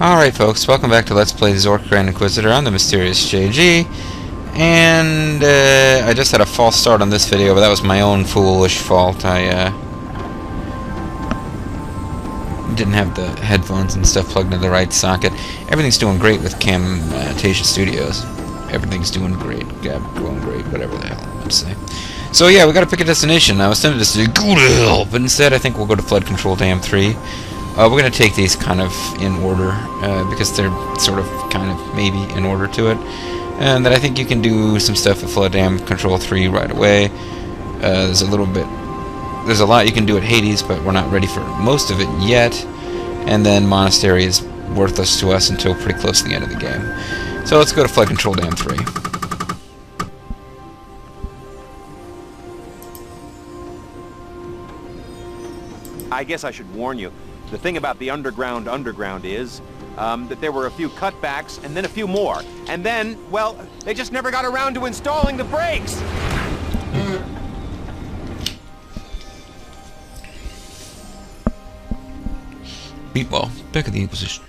Alright folks, welcome back to Let's Play Zork GI Inquisitor. I'm the Mysterious JG, and I just had a false start on this video, but that was my own foolish fault. I didn't have the headphones and stuff plugged into the right socket. Everything's doing great with Camtasia Studios. Everything's doing great, going great, whatever the hell I meant to say. So yeah, we gotta pick a destination. I was tempted to say go to hell, but instead I think we'll go to Flood Control Dam 3. We're going to take these kind of in order, because they're sort of, kind of, maybe in order to it. And then I think you can do some stuff with Flood Dam Control 3 right away. There's a lot you can do at Hades, but we're not ready for most of it yet. And then Monastery is worthless to us until pretty close to the end of the game. So let's go to Flood Control Dam 3. I guess I should warn you. The thing about the underground is that there were a few cutbacks and then a few more. And then, well, they just never got around to installing the brakes. Meatball, back at the Inquisition.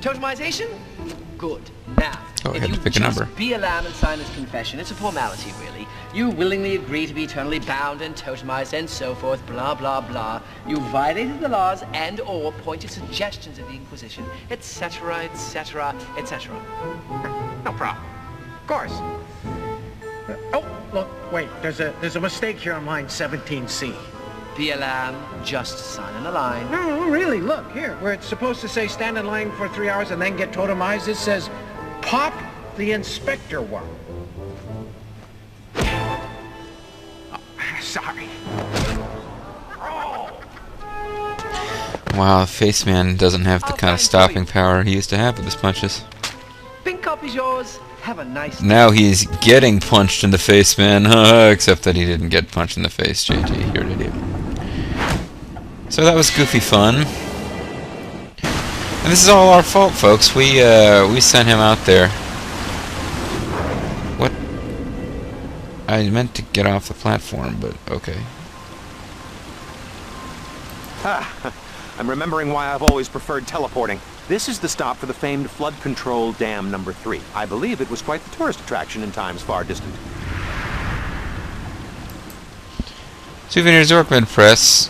Totemization? Good. Now, oh, I if had you to pick a number. be a lamb and sign this confession, it's a formality, really. You willingly agree to be eternally bound and totemized and so forth, blah, blah, blah. You violated the laws and or pointed suggestions of the Inquisition, etc., etc., etc. No problem. Of course. Oh, look, wait. There's a mistake here on line 17C. Be a lamb, just sign on the line. No, really, look, here, where it's supposed to say stand in line for 3 hours and then get totemized, it says pop the inspector one. Oh, sorry. Wow, Faceman doesn't have the kind of stopping power he used to have with his punches. Pink copy's yours. Have a nice day. Now he's getting punched in the face, man. Except that he didn't get punched in the face, JG. You're an idiot. So that was goofy fun. And this is all our fault, folks. We sent him out there. What? I meant to get off the platform, but okay. I'm remembering why I've always preferred teleporting. This is the stop for the famed Flood Control Dam number 3. I believe it was quite the tourist attraction in times far distant. Souvenir Zorkmed press.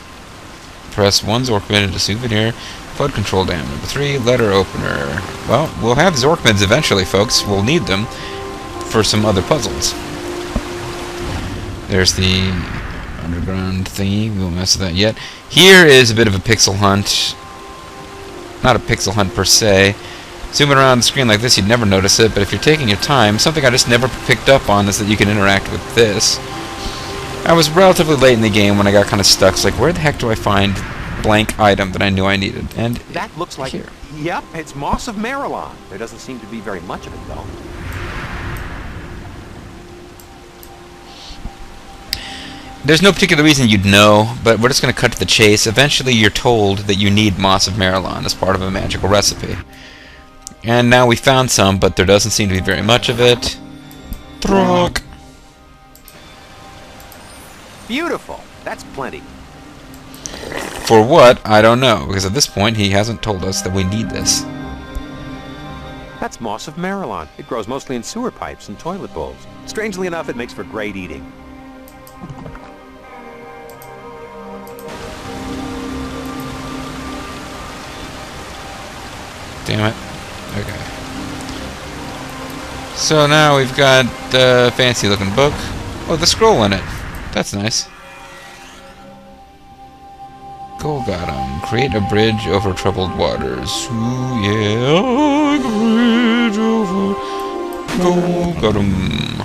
Press 1 Zorkmed into souvenir. Flood Control Dam number 3. Letter opener. Well, we'll have Zorkmeds eventually, folks. We'll need them for some other puzzles. There's the underground thingy. We won't mess with that yet. Here is a bit of a pixel hunt. Not a pixel hunt per se. Zooming around the screen like this, you'd never notice it, but if you're taking your time, something I just never picked up on is that you can interact with this. I was relatively late in the game when I got kind of stuck. It's like, where the heck do I find blank item that I knew I needed? And that looks like here. Yep, it's Moss of Marilon. There doesn't seem to be very much of it, though. There's no particular reason you'd know, but we're just going to cut to the chase. Eventually you're told that you need Moss of Marilon as part of a magical recipe. And now we found some, but there doesn't seem to be very much of it. Throck. Beautiful. That's plenty. For what? I don't know, because at this point he hasn't told us that we need this. That's Moss of Marilon. It grows mostly in sewer pipes and toilet bowls. Strangely enough, it makes for great eating. Damn it. Okay. So now we've got the fancy looking book. Oh, the scroll in it. That's nice. Go got him. Create a bridge over troubled waters. Ooh, yeah. Bridge over. Go got him.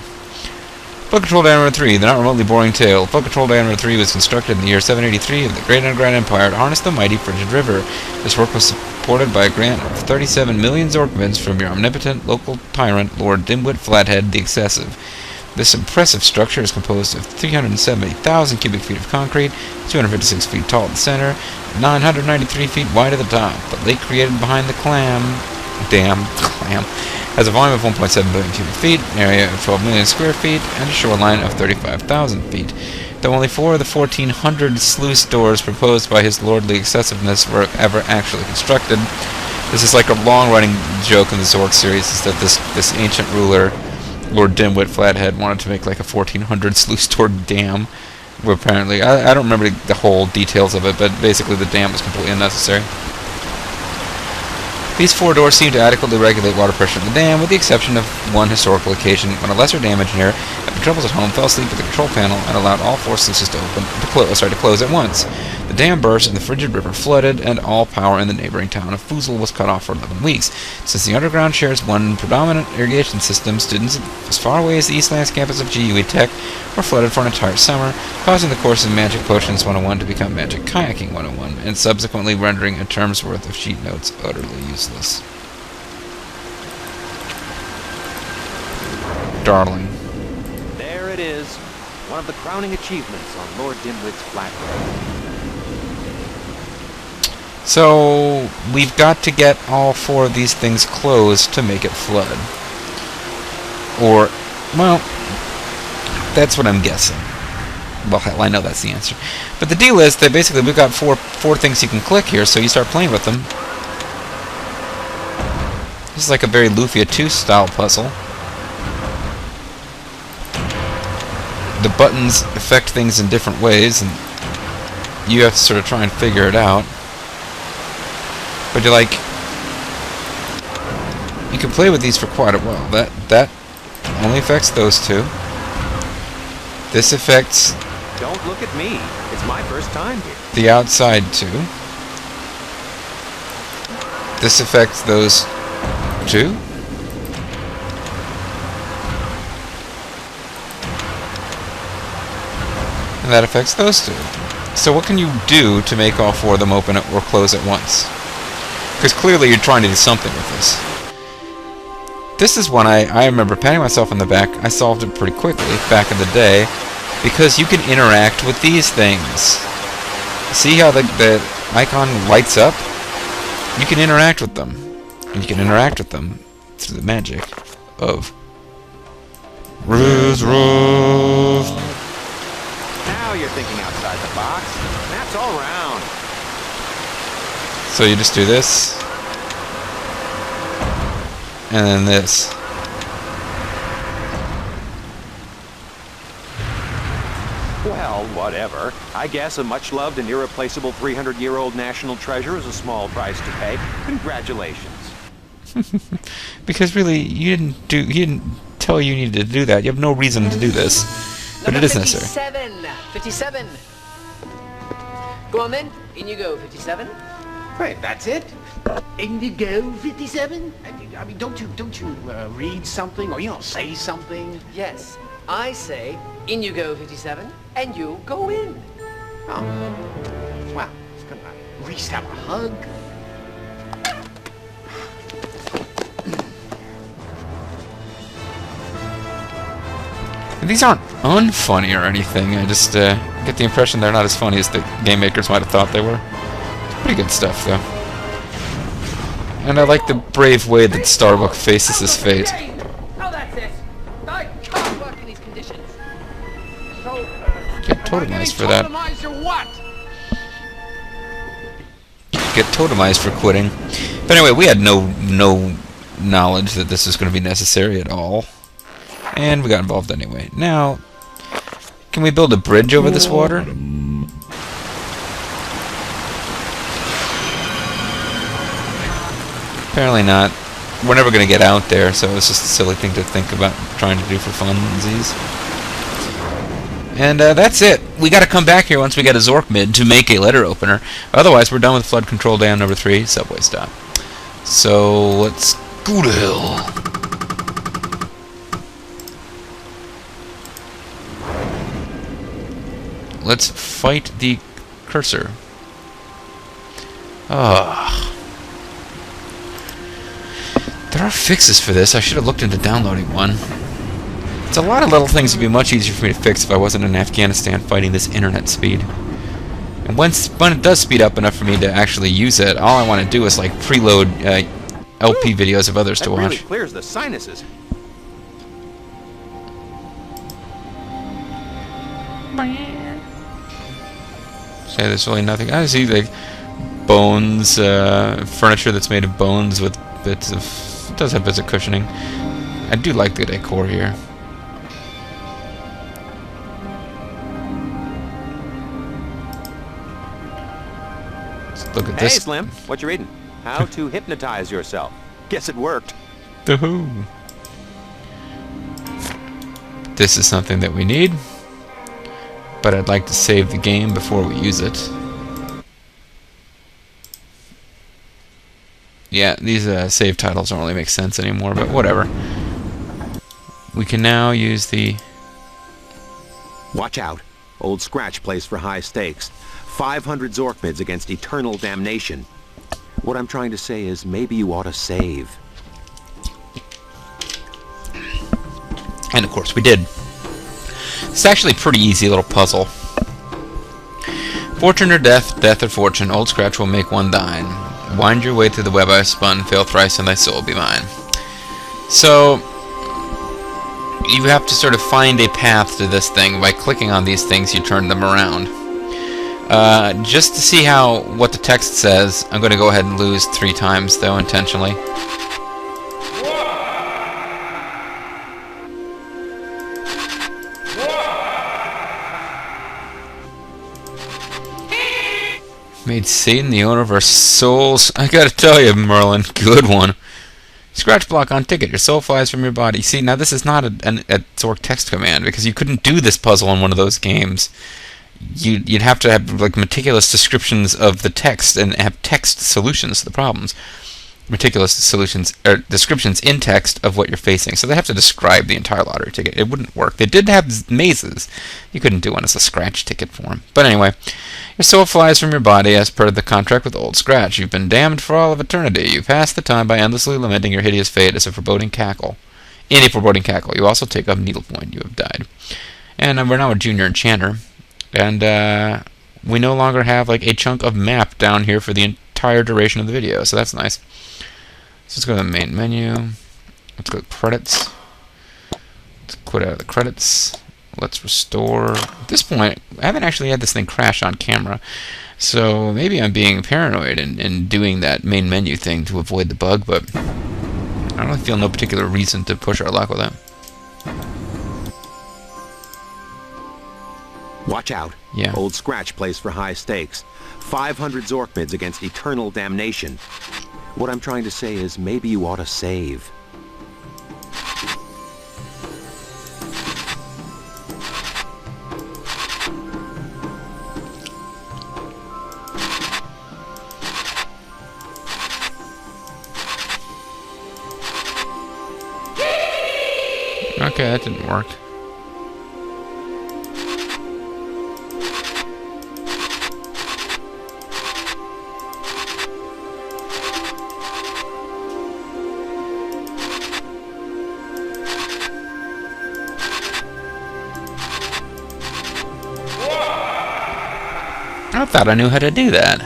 Flood Control Dam number 3, the not remotely boring tale. Flood Control Dam number 3 was constructed in the year 783 of the Great Underground Empire to harness the mighty frigid river. This work was supported by a grant of 37 million Zorkmeds from your omnipotent local tyrant, Lord Dimwit Flathead the Excessive. This impressive structure is composed of 370,000 cubic feet of concrete, 256 feet tall at the center, and 993 feet wide at the top. The lake created behind the dam has a volume of 1.7 billion cubic feet, an area of 12 million square feet, and a shoreline of 35,000 feet. though only 4 of the 1,400 sluice doors proposed by his lordly excessiveness were ever actually constructed. This is like a long-running joke in the Zork series, is that this ancient ruler, Lord Dimwit Flathead, wanted to make like a 1,400 sluice door dam, where apparently, I don't remember the whole details of it, but basically the dam was completely unnecessary. These 4 doors seem to adequately regulate water pressure in the dam, with the exception of one historical occasion when a lesser dam engineer, having troubles at home, fell asleep at the control panel and allowed all 4 sluices to close at once. The dam burst and the frigid river flooded, and all power in the neighboring town of Fuzel was cut off for 11 weeks. Since the underground shares one predominant irrigation system, students as far away as the East Lands campus of GUE Tech were flooded for an entire summer, causing the course of Magic Potions 101 to become Magic Kayaking 101, and subsequently rendering a term's worth of sheet notes utterly useless. Darling. There it is. One of the crowning achievements on Lord Dimwit's Flathead. So, we've got to get all 4 of these things closed to make it flood. Or, well, that's what I'm guessing. Well, hell, I know that's the answer. But the deal is that basically we've got four things you can click here, so you start playing with them. This is like a very Lufia 2 style puzzle. The buttons affect things in different ways, and you have to sort of try and figure it out. But you're like, you can play with these for quite a while. That only affects those 2. This affects... Don't look at me. It's my first time here. The outside 2. This affects those 2. And that affects those 2. So what can you do to make all 4 of them open or close at once? Because clearly you're trying to do something with this. This is one I remember patting myself on the back. I solved it pretty quickly back in the day, because you can interact with these things. See how the icon lights up? You can interact with them. And you can interact with them through the magic of Riz Roof. Now you're thinking outside the box. Maps all around. So you just do this, and then this. Well, whatever. I guess a much-loved and irreplaceable 300-year-old national treasure is a small price to pay. Congratulations. Because really, he didn't tell you needed to do that. You have no reason to do this, but it is necessary. 57. Go on then. In you go, 57. Wait, that's it? Indigo 57? I mean, don't you read something or, say something? Yes. I say, in you go, 57, and you go in. Oh. Well, can I at least have a hug? These aren't unfunny or anything. I just get the impression they're not as funny as the game makers might have thought they were. Pretty good stuff, though. And I like the brave way that Starbuck faces his fate. Oh, that's it. I can't work in these conditions. So, Get totemized for that. Totemized or what? Get totemized for quitting. But anyway, we had no knowledge that this was going to be necessary at all. And we got involved anyway. Now, can we build a bridge over this water? Apparently not. We're never going to get out there, so it's just a silly thing to think about trying to do for funsies. And that's it. We got to come back here once we get a Zork mid to make a letter opener. Otherwise, we're done with Flood Control Dam number 3, subway stop. So, let's go to hell. Let's fight the cursor. There are fixes for this. I should have looked into downloading one. It's a lot of little things that would be much easier for me to fix if I wasn't in Afghanistan fighting this internet speed. And when it does speed up enough for me to actually use it, all I want to do is like preload LP videos of others to watch. That really clears the sinuses. Bye. Yeah, there's really nothing. I see like bones, furniture that's made of bones with bits of. It does have bits of cushioning. I do like the decor here. Let's look at this. Hey, Slim, what you reading? How to hypnotize yourself. Guess it worked. Woohoo! This is something that we need, but I'd like to save the game before we use it. Yeah, these save titles don't really make sense anymore, but whatever. We can now use the... Watch out. Old Scratch plays for high stakes. 500 Zork mids against eternal damnation. What I'm trying to say is maybe you ought to save. And of course we did. It's actually a pretty easy little puzzle. Fortune or death, death or fortune, Old Scratch will make one thine. Wind your way through the web I have spun, fail thrice and thy soul be mine. So, you have to sort of find a path to this thing. By clicking on these things, you turn them around. Just to see what the text says, I'm going to go ahead and lose 3 times, though, intentionally. Made Satan the owner of our souls. I gotta tell you, Merlin, good one. Scratch block on ticket. Your soul flies from your body. See, now this is not a Zork text command, because you couldn't do this puzzle in one of those games. You'd have to have like meticulous descriptions of the text and have text solutions to the problems. Meticulous solutions or descriptions in text of what you're facing. So they have to describe the entire lottery ticket. It wouldn't work. They did have mazes. You couldn't do one as a scratch ticket for them. But anyway, your soul flies from your body as per the contract with Old Scratch. You've been damned for all of eternity. You pass the time by endlessly lamenting your hideous fate as a foreboding cackle. In a foreboding cackle. You also take up needlepoint. You have died. And we're now a junior enchanter. And we no longer have like a chunk of map down here for the entire duration of the video. So that's nice. So let's go to the main menu. Let's go to credits. Let's quit out of the credits. Let's restore. At this point, I haven't actually had this thing crash on camera. So maybe I'm being paranoid and doing that main menu thing to avoid the bug, but I don't really feel no particular reason to push our luck with that. Watch out. Yeah. Old Scratch plays for high stakes. 500 Zork mids against eternal damnation. What I'm trying to say is maybe you ought to save. Okay, that didn't work. I thought I knew how to do that.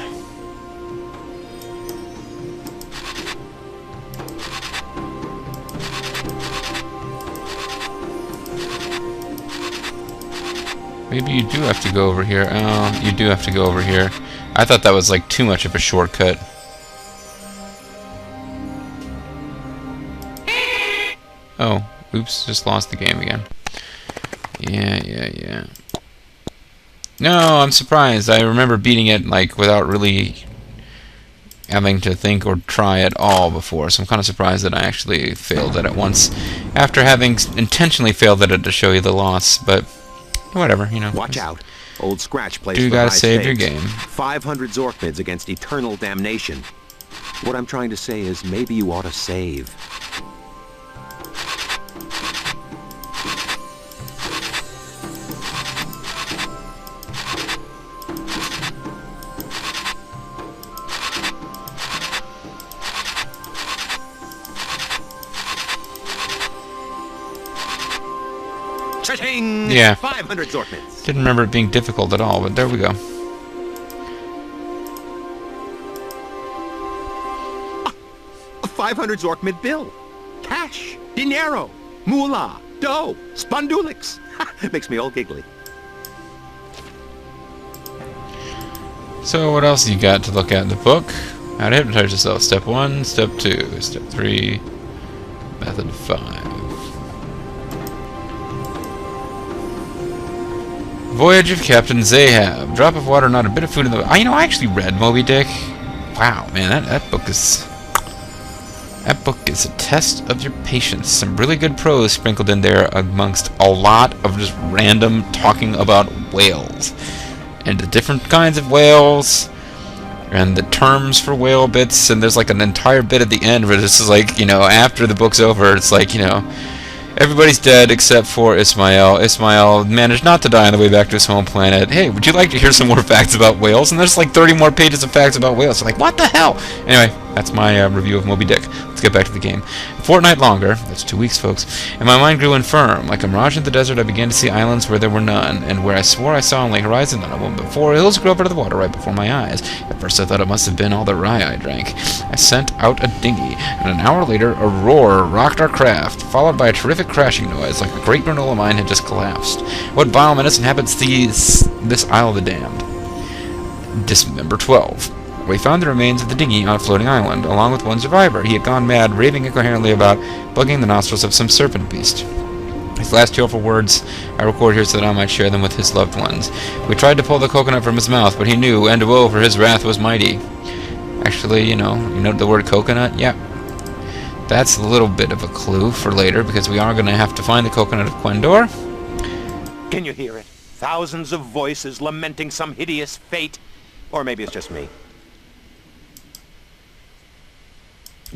Maybe you do have to go over here. Oh, you do have to go over here. I thought that was like too much of a shortcut. Oh, oops, just lost the game again. Yeah. No, I'm surprised. I remember beating it like without really having to think or try at all before, so I'm kind of surprised that I actually failed at it once after having intentionally failed at it to show you the loss, but whatever, you know. Watch out. Old Scratch plays You for gotta high save stakes. your game. 500 Zork mids against eternal damnation. What I'm trying to say is maybe you ought to save. Cha-ching! Yeah. 500 Zork mids. Didn't remember it being difficult at all, but there we go. 500 Zork mid bill. Cash, dinero, moolah, dough, spondulix. It makes me all giggly. So what else you got to look at in the book? How to hypnotize yourself. Step 1, Step 2, Step 3, Method 5. Voyage of Captain Zahab. Drop of water, not a bit of food in the... you know, I actually read Moby Dick. Wow, man, that book is... That book is a test of your patience. Some really good prose sprinkled in there amongst a lot of just random talking about whales. And the different kinds of whales, and the terms for whale bits, and there's like an entire bit at the end where this is like, you know, after the book's over, it's like, you know, everybody's dead except for Ismail. Ismail managed not to die on the way back to his home planet. Hey, would you like to hear some more facts about whales? And there's like 30 more pages of facts about whales. So like, what the hell? Anyway, that's my review of Moby Dick. Let's get back to the game. A fortnight longer, that's 2 weeks, folks, and my mind grew infirm. Like a mirage in the desert, I began to see islands where there were none, and where I swore I saw on the horizon none of them before, hills grew up out of the water right before my eyes. At first I thought it must have been all the rye I drank. I sent out a dinghy, and an hour later a roar rocked our craft, followed by a terrific crashing noise, like a great granola mine had just collapsed. What vile menace inhabits this Isle of the Damned? Dismember 12. We found the remains of the dinghy on a floating island, along with one survivor. He had gone mad, raving incoherently about bugging the nostrils of some serpent beast. His last cheerful words I record here so that I might share them with his loved ones. We tried to pull the coconut from his mouth, but he knew, and woe, for his wrath was mighty. Actually, you know the word coconut? Yeah. That's a little bit of a clue for later, because we are going to have to find the coconut of Quendor. Can you hear it? Thousands of voices lamenting some hideous fate. Or maybe it's just me.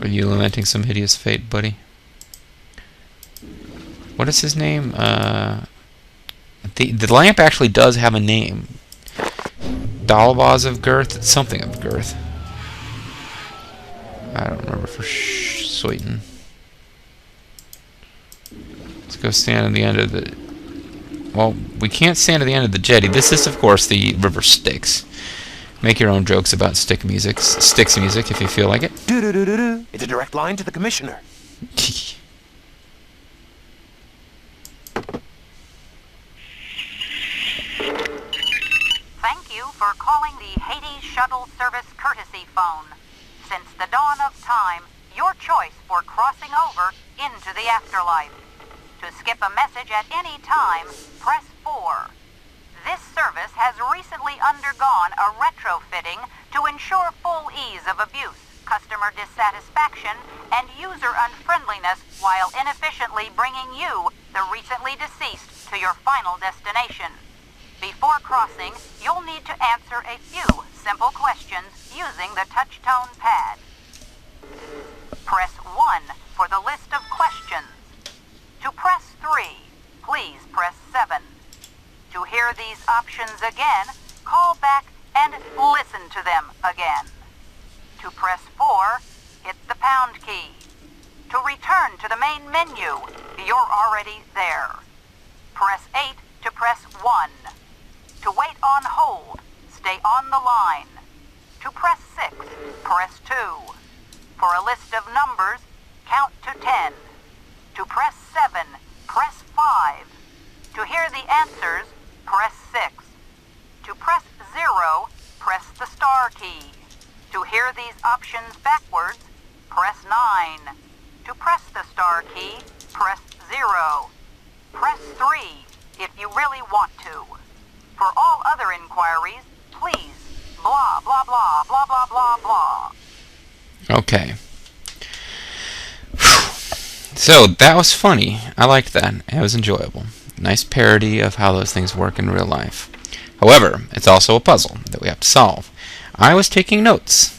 Are you lamenting some hideous fate, buddy? What is his name? The lamp actually does have a name. Dalbaz of Girth? It's something of Girth. I don't remember for certain. Let's go stand at the end of the... Well, we can't stand at the end of the jetty. This is, of course, the River Styx. Make your own jokes about Styx music if you feel like it. Do-do-do-do-do. It's a direct line to the commissioner. Thank you for calling the Hades Shuttle Service courtesy phone. Since the dawn of time, your choice for crossing over into the afterlife. To skip a message at any time, press 4. This service has recently undergone a retrofitting to ensure full ease of abuse, customer dissatisfaction, and user unfriendliness while inefficiently bringing you, the recently deceased, to your final destination. Before crossing, you'll need to answer a few simple questions using the touch-tone pad. Press 1 for the list of questions. To press 3, please press 7. To hear these options again, call back and listen to them again. To press 4, hit the pound key. To return to the main menu, you're already there. Press 8 to press 1. To wait on hold, stay on the line. To press 6, press 2. For a list of numbers, count to 10. To press 7, press 5. To hear the answers, press 6. To press 0, press the star key. To hear these options backwards, press 9. To press the star key, press 0. Press 3 if you really want to. For all other inquiries, please, blah, blah, blah, blah, blah, blah, blah. Okay. So, that was funny. I liked that. It was enjoyable. Nice parody of how those things work in real life. However, it's also a puzzle that we have to solve. I was taking notes.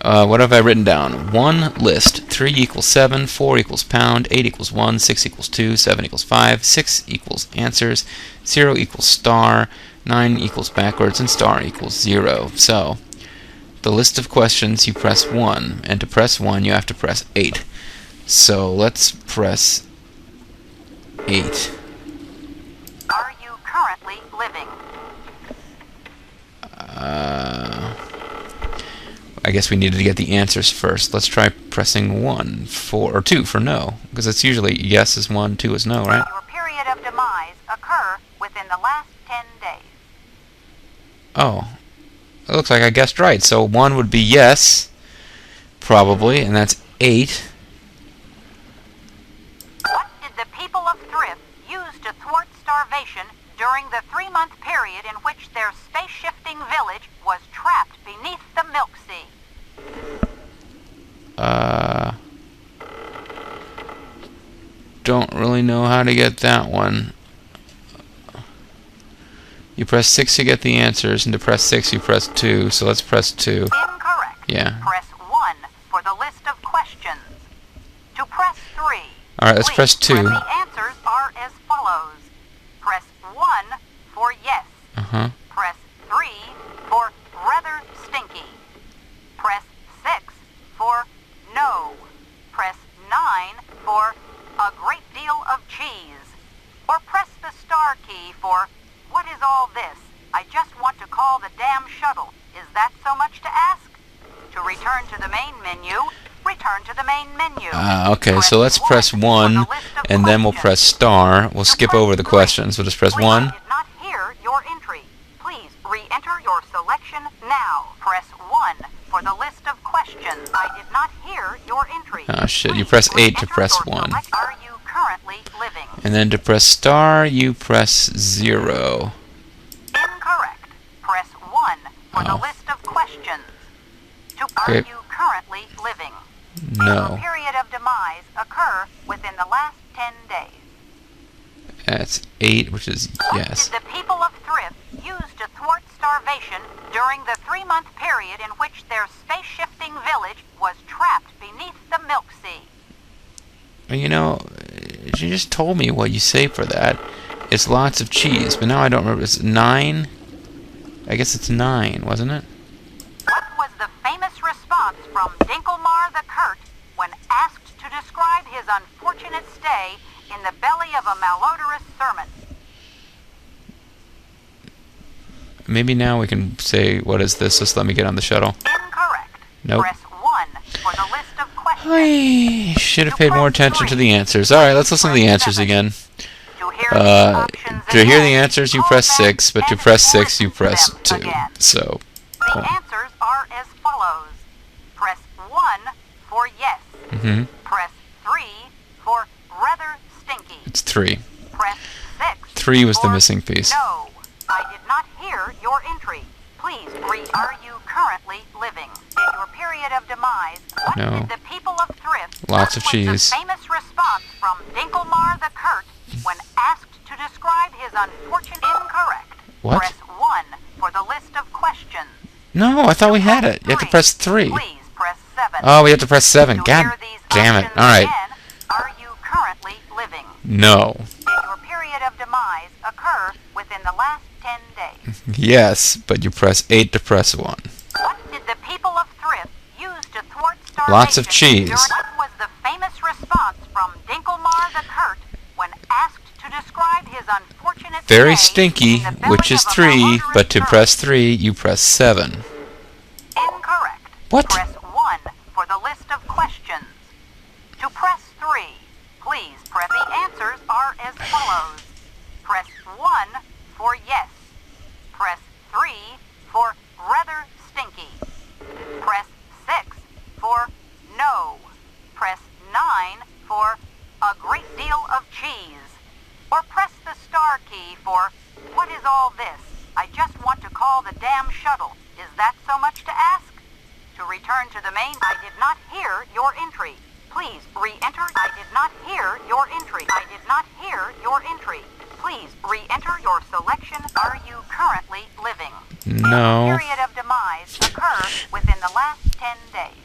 What have I written down? 1 list. 3 equals 7, 4 equals pound, 8 equals 1, 6 equals 2, 7 equals 5, 6 equals answers, 0 equals star, 9 equals backwards, and star equals 0. So, the list of questions, you press 1, and to press 1 you have to press 8. So, let's press 8. Are you currently living? I guess we needed to get the answers first. Let's try pressing 1 or 2 for no, because it's usually yes is 1, 2 is no, right? Your period of demise occur within the last 10 days. Oh, looks like I guessed right. So 1 would be yes, probably, and that's 8. What did the people of Thrift use to thwart starvation during the 3-month period in which their space-shifting village was trapped beneath the Milk Sea? Don't really know how to get that one. You press 6 to get the answers, and to press 6 you press 2, so let's press 2. Incorrect. Yeah. Press 1 for the list of questions. To press 3. Alright, let's press 2. The answers are as follows. Press 1 for yes. Press 3 for rather stinky. Press 6 for no. Press 9 for a great deal of cheese. Or press the star key for what is all this? I just want to call the damn shuttle. Is that so much to ask? To return to the main menu, return to the main menu. Okay, so let's press 1, and then we'll press star. We'll skip over the questions. We'll just press 1. I did not hear your entry. Please re-enter your selection now. Press 1 for the list of questions. I did not hear your entry. Oh shit, you press 8 to press 1. Are you currently living? And then to press star, you press 0. Incorrect. Press 1 for the list of questions. Are you currently living? No. Will a period of demise occur within the last 10 days? That's 8, which is yes. What did the people of Thrift use to thwart starvation during the 3-month period in which their space-shifting village was trapped beneath the Milk Sea? You know, she just told me what you say for that. It's lots of cheese, but now I don't remember. It's 9? I guess it's 9, wasn't it? What was the famous response from Dinkelmar the Curt when asked to describe his unfortunate stay in the belly of a malodorous sermon? Maybe now we can say, what is this? Just let me get on the shuttle. Incorrect. Nope. Press 1 for the list of questions. I should have paid more attention to the answers. Alright, let's listen to the answers again. To hear the answers, you press 6, but to press 6, you press 2. So, the answers are as follows. Press 1 for yes. Press 3 for rather stinky. it's 3. Press 6. 3 was the for missing piece. No. I did not hear your entry. Please are you currently living? In your period of demise, what No. did the people of Thrift... Lots of what was cheese. the famous response from Dinkelmar the Curt when asked to describe his unfortunate... Incorrect. What? Press 1 for the list of questions. No, I thought we had it. You have to press 3. Please press 7. Oh, we have to press 7. To God hear these damn it. options Alright. again, are you currently living? No. Did your period of demise occur within the last 10 days? Yes, but you press 8 to press 1. What did the people of Thrift use to thwart starvation? Lots of cheese. What was the famous response from Dinkelmar the Curt when asked to describe his unfortunate Very stay stinky, in the belly which is of a 3, malodorous but to serpent? press 3, you press 7. Incorrect. What? Press 1 for the list of questions. To press 3, please press. The answers are as follows. Press 1 for yes. Press 3 for rather stinky. Press 6 for no. Press 9 for a great deal of cheese. Or press the star key for what is all this? I just want to call the damn shuttle. Is that so much to ask? To return to the main, I did not hear your entry. Please re-enter. I did not hear your entry. I did not hear your entry. Please re-enter your selection. Are you currently living? No. Did the period of demise occur within the last 10 days?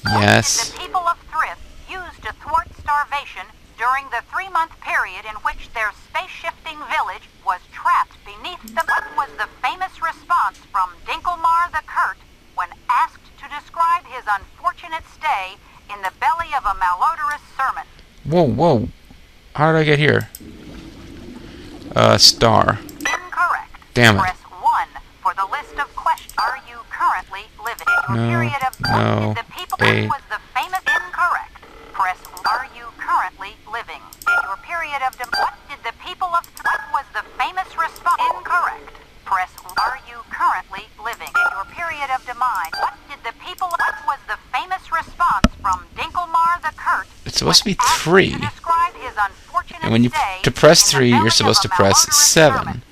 Yes. Did the people of Thrift use to thwart starvation during the 3-month period in which their space-shifting village was trapped beneath the... What was the famous response from Dinkelmar the Curt when asked to describe his unfortunate stay in the belly of a malodorous sermon? Whoa, whoa. How did I get here? Star. Incorrect. Damn it. Press 1 for the list of questions. Are you currently living? In your No, period of... no, Did the people... 8. What was the famous... Incorrect. Press... Are you currently living? In your period of... What did the people of... What was the famous response? Incorrect. Press... Are you currently living? In your period... supposed to be 3. To describe his unfortunate And when you stay to press in the 3, you're belly supposed of to a press malodorous 7. vermin.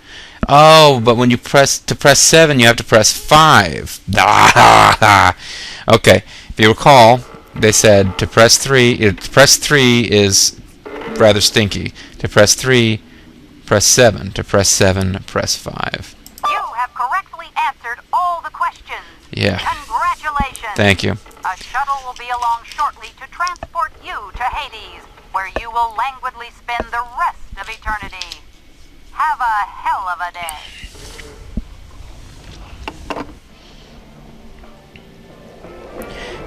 Oh, but when you press 7, you have to press 5. Okay, if you recall, they said to press 3. To press 3 is rather stinky. To press 3, press 7. To press 7, press 5. You have correctly answered all the questions. Yeah. Congratulations. Thank you. A shuttle will be along shortly to transport you to Hades, where you will languidly spend the rest of eternity. Have a hell of a day.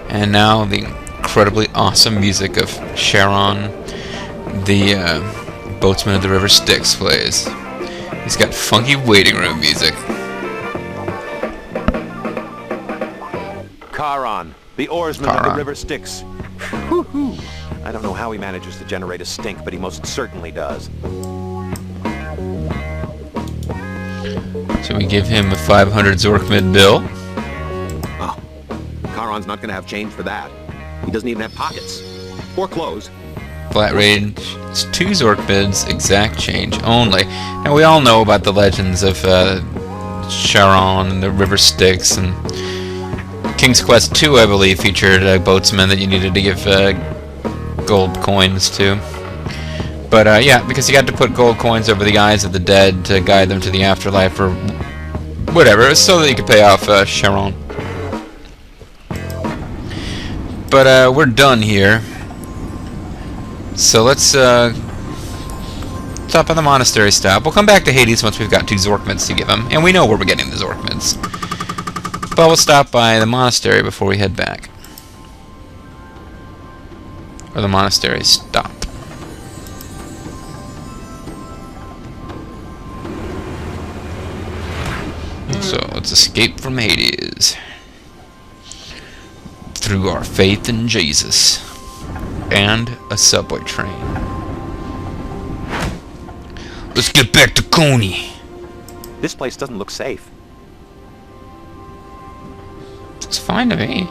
And now the incredibly awesome music of Charon, the boatsman of the River Styx, plays. He's got funky waiting room music. Charon, the oarsman of the River Styx. Whew-hoo. I don't know how he manages to generate a stink, but he most certainly does. So we give him a 500 Zork bill. Oh, Charon's not going to have change for that. He doesn't even have pockets. Or clothes. Flat rate is 2 Zork bids, exact change only. Now we all know about the legends of Charon and the River Styx, and King's Quest 2, I believe, featured a boatsman that you needed to give gold coins to. But yeah, because you got to put gold coins over the eyes of the dead to guide them to the afterlife or whatever, so that you could pay off Charon. But we're done here. So let's stop at the monastery stop. We'll come back to Hades once we've got 2 Zorkmids to give him, and we know where we're getting the Zorkmids. But we'll stop by the monastery before we head back. Or the monastery stop. So let's escape from Hades through our faith in Jesus and a subway train. Let's get back to Coney. This place doesn't look safe. It's fine to me.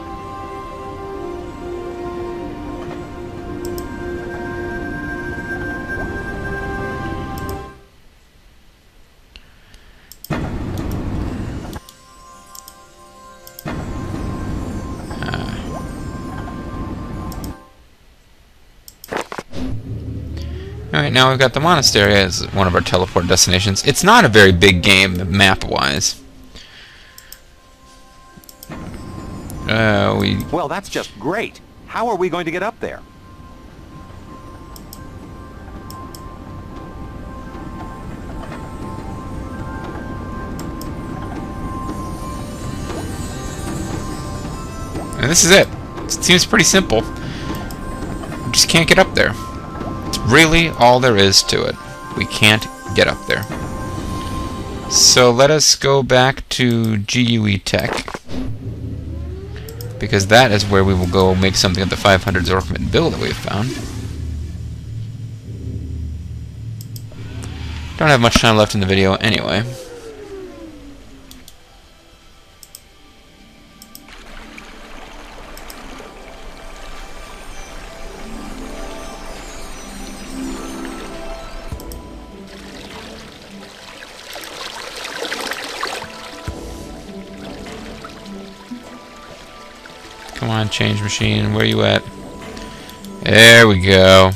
Alright, now we've got the monastery as one of our teleport destinations. It's not a very big game, map-wise. Well, that's just great. How are we going to get up there? And this is it. It seems pretty simple. We just can't get up there. It's really all there is to it. We can't get up there. So let us go back to GUE Tech, because that is where we will go make something of the 500 Zorkmid bill that we have found. Don't have much time left in the video anyway. Come on, change machine. Where you at? There we go.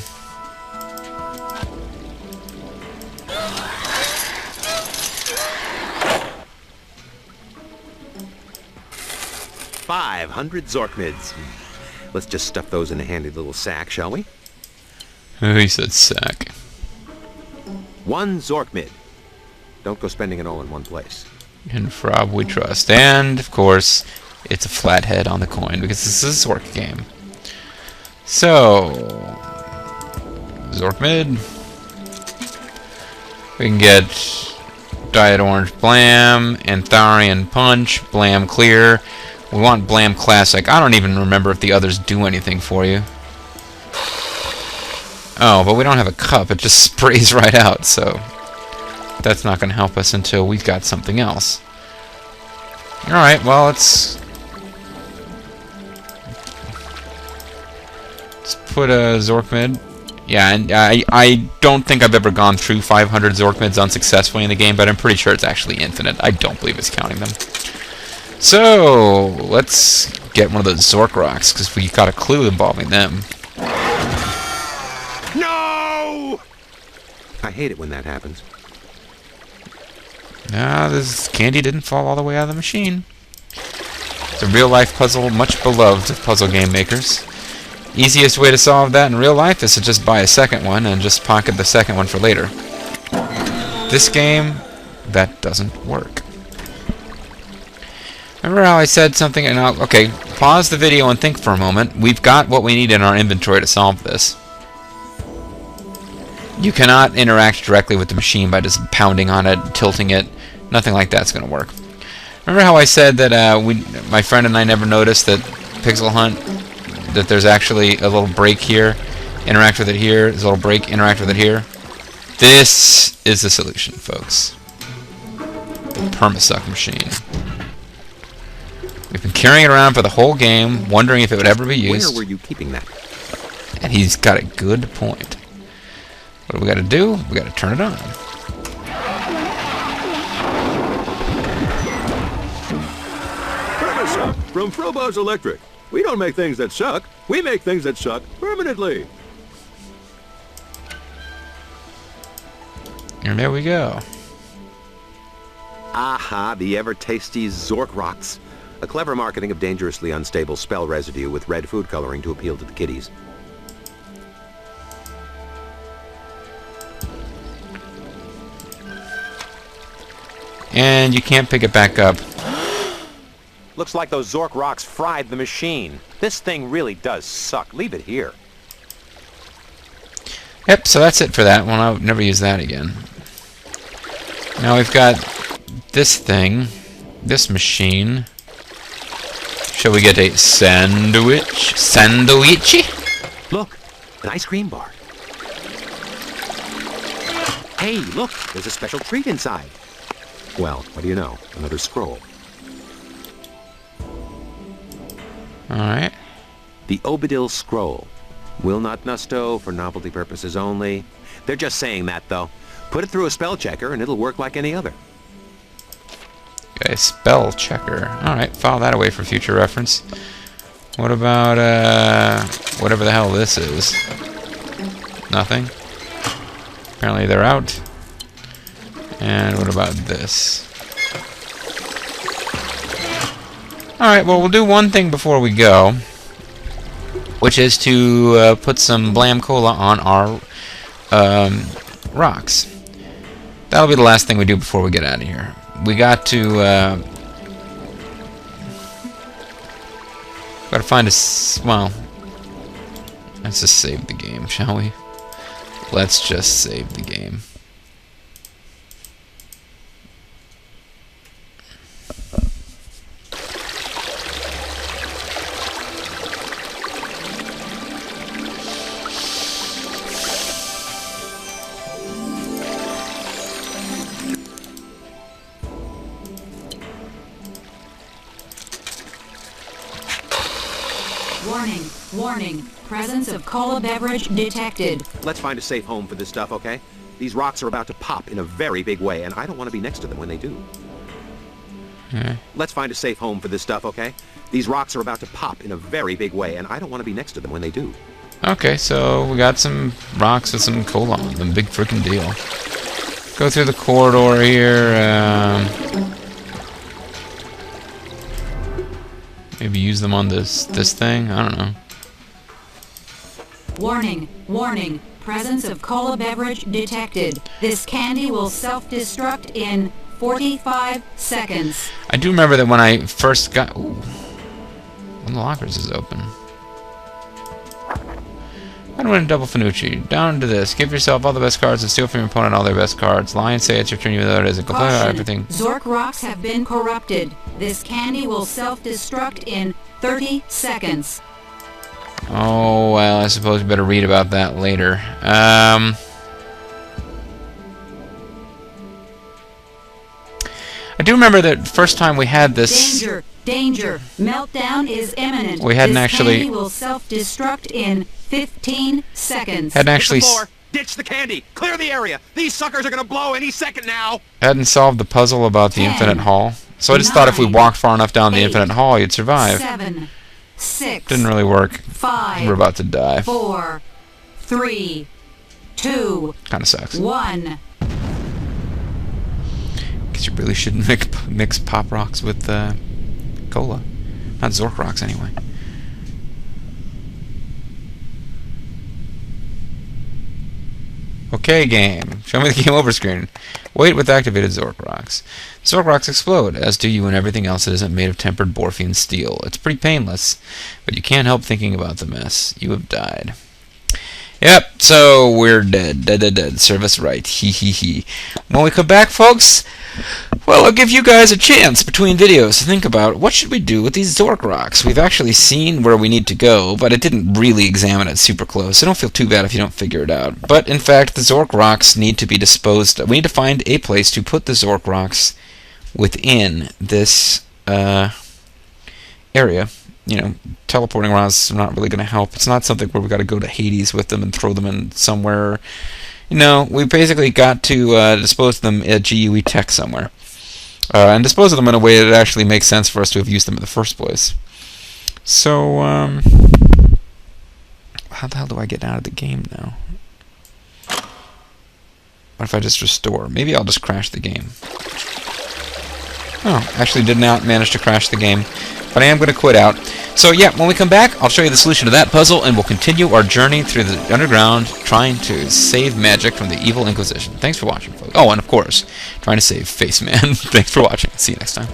$500 Zorkmids. Let's just stuff those in a handy little sack, shall we? Oh, he said sack. 1 Zorkmid. Don't go spending it all in one place. In Frob we trust. And, of course, it's a flathead on the coin, because this is a Zork game. So, Zorkmid. We can get Diet Orange Blam, Antharian Punch, Blam Clear. We want Blam Classic. I don't even remember if the others do anything for you. Oh, but we don't have a cup. It just sprays right out, so that's not going to help us until we've got something else. Alright, well, let's put a Zork mid. Yeah, and I don't think I've ever gone through 500 Zork mids unsuccessfully in the game, but I'm pretty sure it's actually infinite. I don't believe it's counting them. So, let's get one of those Zork rocks, because we got a clue involving them. No! I hate it when that happens. Nah, this candy didn't fall all the way out of the machine. It's a real-life puzzle, much beloved of puzzle game makers. Easiest way to solve that in real life is to just buy a second one and just pocket the second one for later. This game, that doesn't work. Remember how I said something? And okay, pause the video and think for a moment. We've got what we need in our inventory to solve this. You cannot interact directly with the machine by just pounding on it, tilting it. Nothing like that's going to work. Remember how I said that my friend and I never noticed that Pixel Hunt, that there's actually a little break here, interact with it here, there's a little break, interact with it here? This is the solution, folks. The perma-suck machine. We've been carrying it around for the whole game, wondering if it would ever be used. Where were you keeping that? And he's got a good point. What do we got to do? We got to turn it on. Perma-suck from Frobo's Electric. We don't make things that suck. We make things that suck permanently. And there we go. Aha, the ever-tasty Zork rocks. A clever marketing of dangerously unstable spell residue with red food coloring to appeal to the kiddies. And you can't pick it back up. Looks like those Zork rocks fried the machine. This thing really does suck. Leave it here. Yep, so that's it for that one. I'll never use that again. Now we've got this thing, this machine. Shall we get a sandwich? Sandwichy? Look, an ice cream bar. Hey, look, there's a special treat inside. Well, what do you know? Another scroll. Alright. The Obadil Scroll. Will not nusto for novelty purposes only. They're just saying that, though. Put it through a spell checker and it'll work like any other. A spell checker. Alright, file that away for future reference. What about, whatever the hell this is? Nothing. Apparently they're out. And what about this? Alright, well, we'll do one thing before we go, which is to put some Blam Cola on our rocks. That'll be the last thing we do before we get out of here. We got to find a well, let's just save the game, shall we? Let's just save the game. Warning, warning. Presence of cola beverage detected. Let's find a safe home for this stuff, okay? These rocks are about to pop in a very big way, and I don't want to be next to them when they do. Let's find a safe home for this stuff, okay? These rocks are about to pop in a very big way, and I don't want to be next to them when they do. Okay, so we got some rocks with some cola on them. Big freaking deal. Go through the corridor here. Maybe use them on this thing? I don't know. Warning, warning. Presence of cola beverage detected. This candy will self-destruct in 45 seconds. I do remember that when I first got... Ooh. One of the lockers is open. I don't win a double Finucci. Down to this. Give yourself all the best cards and steal from your opponent all their best cards. Lie and say it's your turn even though it isn't. Complete everything. Zork rocks have been corrupted. This candy will self-destruct in 30 seconds. Oh, well, I suppose we better read about that later. I do remember that first time we had this... Danger! Danger. Meltdown is imminent. We hadn't this actually- candy will self-destruct in 15 seconds. Hadn't actually Hit the floor. Ditch the candy. Clear the area. These suckers are gonna blow any second now. hadn't solved the puzzle about the 10, infinite hall. So I just thought if we 9, walked far enough down the 8, infinite hall, you'd survive. 7, 6, Didn't really work. 5, We're about to die. 4, 3, 2, Kind of sucks. 1. Because you really shouldn't mix Pop Rocks with cola. Not Zork Rocks, anyway. Okay, game. Show me the game over screen. Wait with activated Zork Rocks. Zork Rocks explode, as do you and everything else that isn't made of tempered Borfian steel. It's pretty painless, but you can't help thinking about the mess. You have died. Yep, so we're dead. Dead. Serve us right. He. When we come back, folks, well, I'll give you guys a chance between videos to think about what should we do with these Zork Rocks. We've actually seen where we need to go, but I didn't really examine it super close, so don't feel too bad if you don't figure it out. But, in fact, the Zork Rocks need to be disposed of. We need to find a place to put the Zork Rocks within this area. You know, teleporting around is not really going to help. It's not something where we've got to go to Hades with them and throw them in somewhere. You know, we basically got to dispose of them at GUE Tech somewhere. And dispose of them in a way that actually makes sense for us to have used them in the first place. So, how the hell do I get out of the game now? What if I just restore? Maybe I'll just crash the game. Oh, actually did not manage to crash the game. But I am going to quit out. So yeah, when we come back, I'll show you the solution to that puzzle, and we'll continue our journey through the underground, trying to save magic from the evil Inquisition. Thanks for watching, folks. Oh, and of course, trying to save Face Man. Thanks for watching. See you next time.